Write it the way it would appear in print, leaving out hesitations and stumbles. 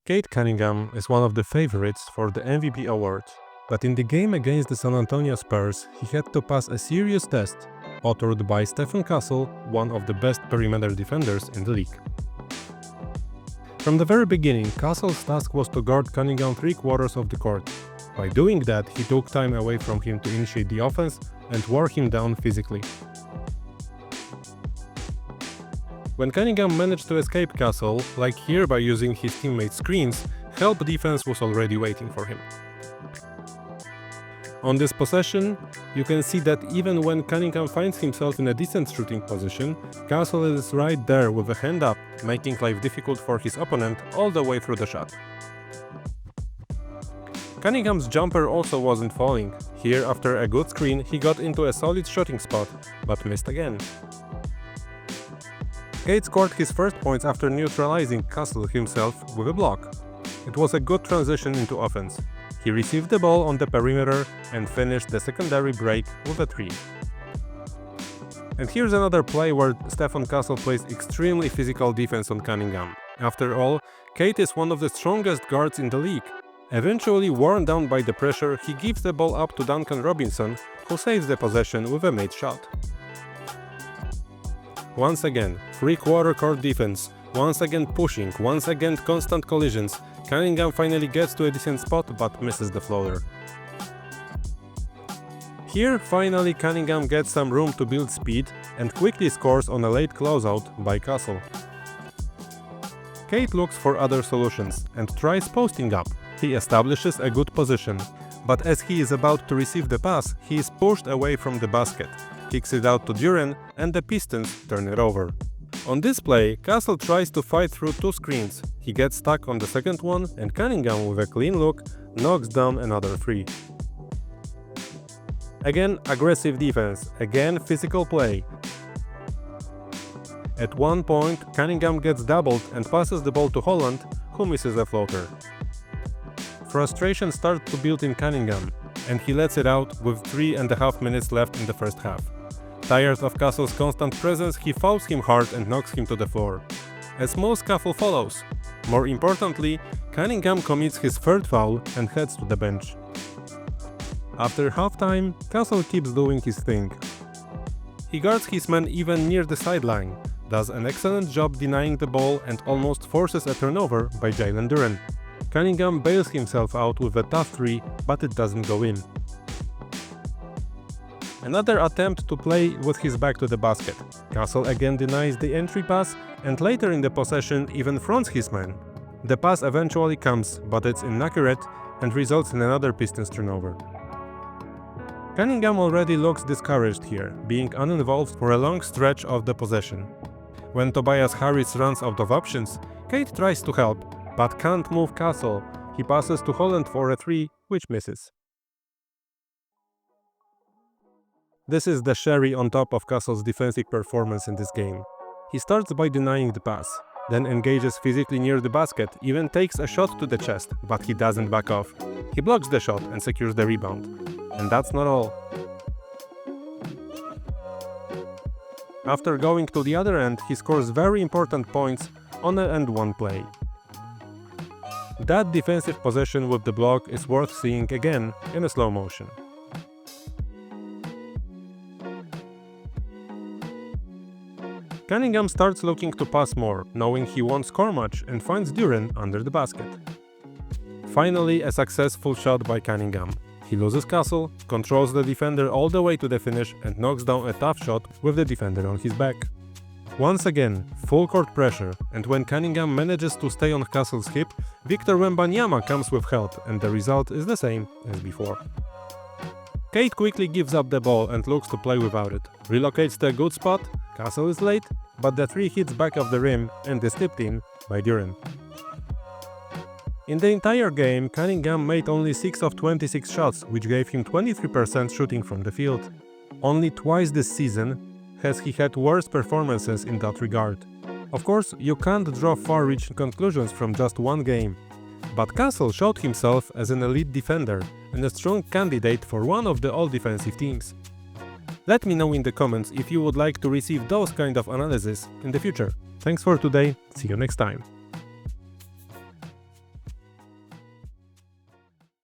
Cade Cunningham is one of the favorites for the MVP award, but in the game against the San Antonio Spurs, he had to pass a serious test, authored by Stephon Castle, one of the best perimeter defenders in the league. From the very beginning, Castle's task was to guard Cunningham 3/4 of the court. By doing that, he took time away from him to initiate the offense and wore him down physically. When Cunningham managed to escape Castle, like here by using his teammates' screens, help defense was already waiting for him. On this possession, you can see that even when Cunningham finds himself in a decent shooting position, Castle is right there with a hand up, making life difficult for his opponent all the way through the shot. Cunningham's jumper also wasn't falling. Here, after a good screen, he got into a solid shooting spot, but missed again. Cade scored his first points after neutralizing Castle himself with a block. It was a good transition into offense. He received the ball on the perimeter and finished the secondary break with a 3. And here's another play where Stephon Castle plays extremely physical defense on Cunningham. After all, Cade is one of the strongest guards in the league. Eventually worn down by the pressure, he gives the ball up to Duncan Robinson, who saves the possession with a made shot. Once again, 3/4 court defense, once again pushing, once again constant collisions. Cunningham finally gets to a decent spot but misses the floater. Here, finally Cunningham gets some room to build speed and quickly scores on a late closeout by Castle. Cade looks for other solutions and tries posting up. He establishes a good position, but as he is about to receive the pass, he is pushed away from the basket, kicks it out to Duren, and the Pistons turn it over. On this play, Castle tries to fight through 2 screens. He gets stuck on the second one, and Cunningham, with a clean look, knocks down another 3. Again, aggressive defense, again physical play. At one point, Cunningham gets doubled and passes the ball to Holland, who misses a floater. Frustration starts to build in Cunningham, and he lets it out with 3.5 minutes left in the first half. Tired of Castle's constant presence, he fouls him hard and knocks him to the floor. A small scuffle follows. More importantly, Cunningham commits his third foul and heads to the bench. After halftime, Castle keeps doing his thing. He guards his man even near the sideline, does an excellent job denying the ball and almost forces a turnover by Jalen Duren. Cunningham bails himself out with a tough 3, but it doesn't go in. Another attempt to play with his back to the basket. Castle again denies the entry pass and later in the possession even fronts his man. The pass eventually comes, but it's inaccurate and results in another Pistons turnover. Cunningham already looks discouraged here, being uninvolved for a long stretch of the possession. When Tobias Harris runs out of options, Cade tries to help, but can't move Castle. He passes to Holland for a 3, which misses. This is the cherry on top of Castle's defensive performance in this game. He starts by denying the pass, then engages physically near the basket, even takes a shot to the chest, but he doesn't back off. He blocks the shot and secures the rebound. And that's not all. After going to the other end, he scores very important points on an and-one play. That defensive possession with the block is worth seeing again in a slow motion. Cunningham starts looking to pass more, knowing he won't score much, and finds Duren under the basket. Finally, a successful shot by Cunningham. He loses Castle, controls the defender all the way to the finish, and knocks down a tough shot with the defender on his back. Once again, full court pressure, and when Cunningham manages to stay on Castle's hip, Victor Wembanyama comes with help, and the result is the same as before. Cade quickly gives up the ball and looks to play without it. Relocates to a good spot, Castle is late, but the 3 hits back of the rim and is tipped in by Duren. In the entire game, Cunningham made only 6 of 26 shots, which gave him 23% shooting from the field. Only twice this season has he had worse performances in that regard. Of course, you can't draw far-reaching conclusions from just one game. But Castle showed himself as an elite defender and a strong candidate for one of the all-defensive teams. Let me know in the comments if you would like to receive those kind of analysis in the future. Thanks for today, see you next time.